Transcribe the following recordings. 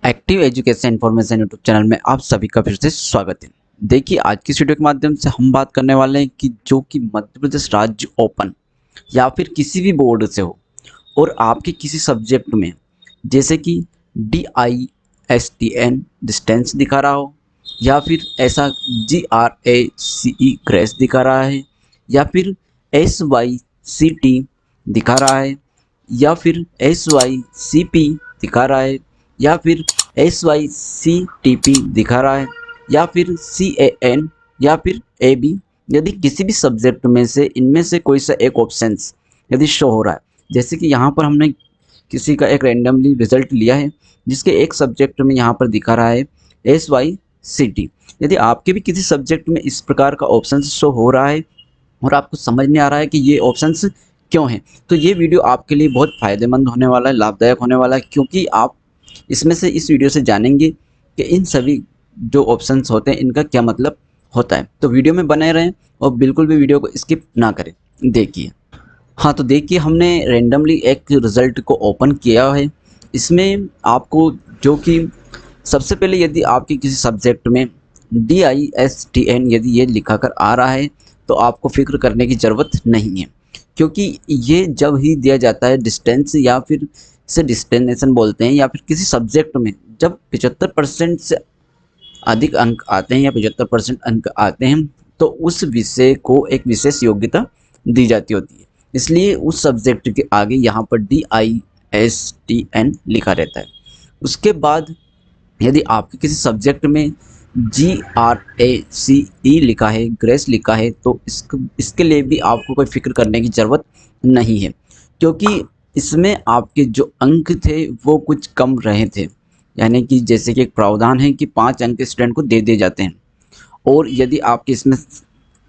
Active education information YouTube channel में आप सभी का फिर से स्वागत है। देखिए, आज की इस वीडियो के माध्यम से हम बात करने वाले हैं कि जो कि मध्य प्रदेश राज्य ओपन या फिर किसी भी बोर्ड से हो और आपके किसी सब्जेक्ट में जैसे कि DISTN डिस्टेंस दिखा रहा हो, या फिर ऐसा GRACE ग्रेस दिखा रहा है, या फिर SYCT दिखा रहा है, या फिर SYCP दिखा रहा है, या फिर SYCTP दिखा रहा है, या फिर CAN, या फिर AB। यदि किसी भी सब्जेक्ट में से इनमें से कोई सा एक ऑप्शंस यदि शो हो रहा है, जैसे कि यहाँ पर हमने किसी का एक रैंडमली रिजल्ट लिया है जिसके एक सब्जेक्ट में यहाँ पर दिखा रहा है SYCT। यदि आपके भी किसी सब्जेक्ट में इस प्रकार का ऑप्शन शो हो रहा है और आपको समझ नहीं आ रहा है कि ये ऑप्शंस क्यों हैं, तो ये वीडियो आपके लिए बहुत फ़ायदेमंद होने वाला है, लाभदायक होने वाला है, क्योंकि आप इसमें से इस वीडियो से जानेंगे कि इन सभी जो ऑप्शंस होते हैं इनका क्या मतलब होता है। तो वीडियो में बने रहें और बिल्कुल भी वीडियो को स्किप ना करें। देखिए, हाँ, तो देखिए, हमने रैंडमली एक रिज़ल्ट को ओपन किया है। इसमें आपको जो कि सबसे पहले यदि आपके किसी सब्जेक्ट में DISTN यदि ये लिखा कर आ रहा है तो आपको फ़िक्र करने की ज़रूरत नहीं है, क्योंकि ये जब ही दिया जाता है डिस्टेंस या फिर इसे डेस्टिनेशन बोलते हैं, या फिर किसी सब्जेक्ट में जब 75% से अधिक अंक आते हैं या 75% अंक आते हैं तो उस विषय को एक विशेष योग्यता दी जाती होती है। इसलिए उस सब्जेक्ट के आगे यहाँ पर DISTN लिखा रहता है। उसके बाद यदि आपके किसी सब्जेक्ट में GRACE लिखा है, ग्रेस लिखा है, तो इसके लिए भी आपको कोई फ़िक्र करने की ज़रूरत नहीं है, क्योंकि इसमें आपके जो अंक थे वो कुछ कम रहे थे। यानी कि जैसे कि एक प्रावधान है कि 5 अंक स्टूडेंट को दे दिए जाते हैं, और यदि आपके इसमें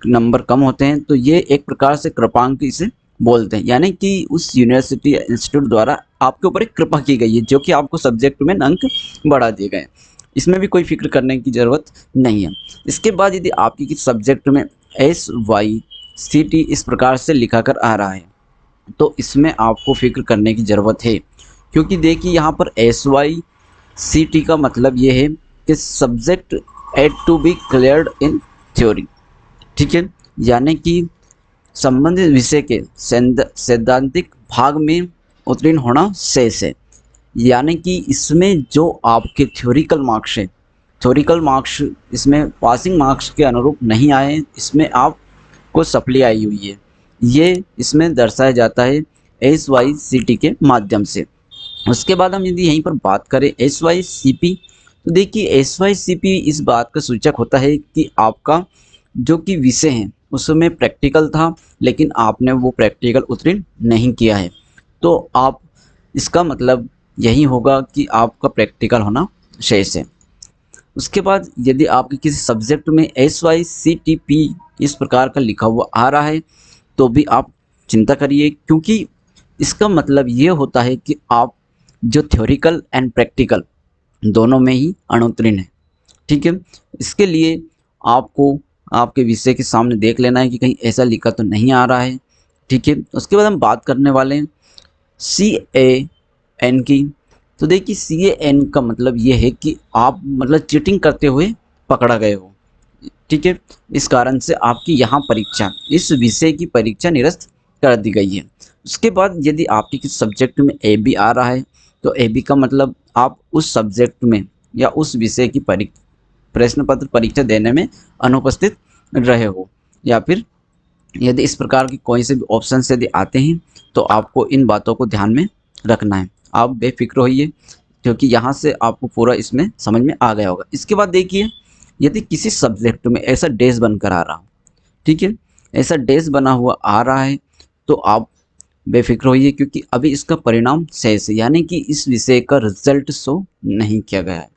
नंबर कम होते हैं तो ये एक प्रकार से कृपांक इसे बोलते हैं। यानी कि उस यूनिवर्सिटी या इंस्टीट्यूट द्वारा आपके ऊपर एक कृपा की गई है, जो कि आपको सब्जेक्ट में अंक बढ़ा दिए गए हैं। इसमें भी कोई फ़िक्र करने की ज़रूरत नहीं है। इसके बाद यदि आपकी किसी सब्जेक्ट में SYCT इस प्रकार से लिखा कर आ रहा है तो इसमें आपको फ़िक्र करने की ज़रूरत है, क्योंकि देखिए यहाँ पर SYCT का मतलब ये है कि subject ought to be cleared in theory. ठीक है, यानी कि संबंधित विषय के सैद्धांतिक भाग में उत्तीर्ण होना शेष है। यानी कि इसमें जो आपके थ्योरिकल मार्क्स हैं, थ्योरिकल मार्क्स इसमें पासिंग मार्क्स के अनुरूप नहीं आए, इसमें आपको सप्ली आई हुई है, ये इसमें दर्शाया जाता है SYCT के माध्यम से। उसके बाद हम यदि यहीं पर बात करें SYCP, तो देखिए SYCP इस बात का सूचक होता है कि आपका जो कि विषय है उसमें प्रैक्टिकल था, लेकिन आपने वो प्रैक्टिकल उत्तीर्ण नहीं किया है, तो आप इसका मतलब यही होगा कि आपका प्रैक्टिकल होना शेष है। उसके बाद यदि आपके किसी सब्जेक्ट में SYCTP इस प्रकार का लिखा हुआ आ रहा है तो भी आप चिंता करिए, क्योंकि इसका मतलब ये होता है कि आप जो थ्योरिकल एंड प्रैक्टिकल दोनों में ही अनुत्तीर्ण हैं। ठीक है, इसके लिए आपको आपके विषय के सामने देख लेना है कि कहीं ऐसा लिखा तो नहीं आ रहा है। ठीक है, उसके बाद हम बात करने वाले हैं CAN की। तो देखिए, CAN का मतलब ये है कि आप मतलब चीटिंग करते हुए पकड़ा गए हो। ठीक है, इस कारण से आपकी यहाँ परीक्षा, इस विषय की परीक्षा निरस्त कर दी गई है। उसके बाद यदि आपके किसी सब्जेक्ट में AB आ रहा है तो AB का मतलब आप उस सब्जेक्ट में या उस विषय की प्रश्न पत्र परीक्षा देने में अनुपस्थित रहे हो, या फिर यदि इस प्रकार की कोई से भी ऑप्शन यदि आते हैं तो आपको इन बातों को ध्यान में रखना है। आप बेफिक्र होइए, क्योंकि यहाँ से आपको पूरा इसमें समझ में आ गया होगा। इसके बाद देखिए, यदि किसी सब्जेक्ट में ऐसा डैश बनकर आ रहा हो, ठीक है, ऐसा डैश बना हुआ आ रहा है, तो आप बेफिक्र होइए, क्योंकि अभी इसका परिणाम शेष है, यानी कि इस विषय का रिजल्ट शो नहीं किया गया है।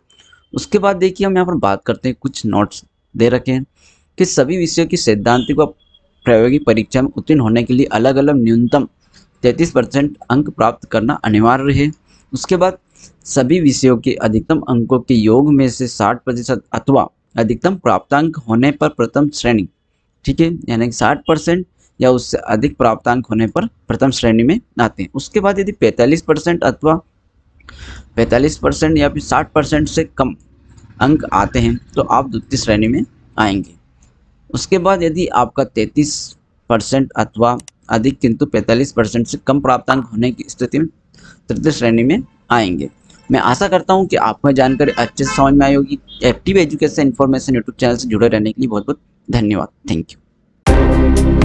उसके बाद देखिए, हम यहाँ पर बात करते हैं, कुछ नोट्स दे रखे हैं कि सभी विषयों की सैद्धांतिक व प्रायोगिक परीक्षा में उत्तीर्ण होने के लिए अलग अलग न्यूनतम 33% अंक प्राप्त करना अनिवार्य है। उसके बाद सभी विषयों के अधिकतम अंकों के योग में से 60% अथवा अधिकतम प्राप्तांक होने पर प्रथम श्रेणी, ठीक है, यानी कि 60% या उससे अधिक प्राप्तांक होने पर प्रथम श्रेणी में आते हैं। उसके बाद यदि 45% अथवा 45% या फिर 60% से कम अंक आते हैं तो आप द्वितीय श्रेणी में आएंगे। उसके बाद यदि आपका 33% अथवा अधिक किंतु 45% से कम प्राप्तांक होने की स्थिति में तृतीय श्रेणी में आएंगे। मैं आशा करता हूँ कि आपको जानकारी अच्छे से समझ में आई होगी। Active education information YouTube channel से जुड़े रहने के लिए बहुत बहुत धन्यवाद। Thank you.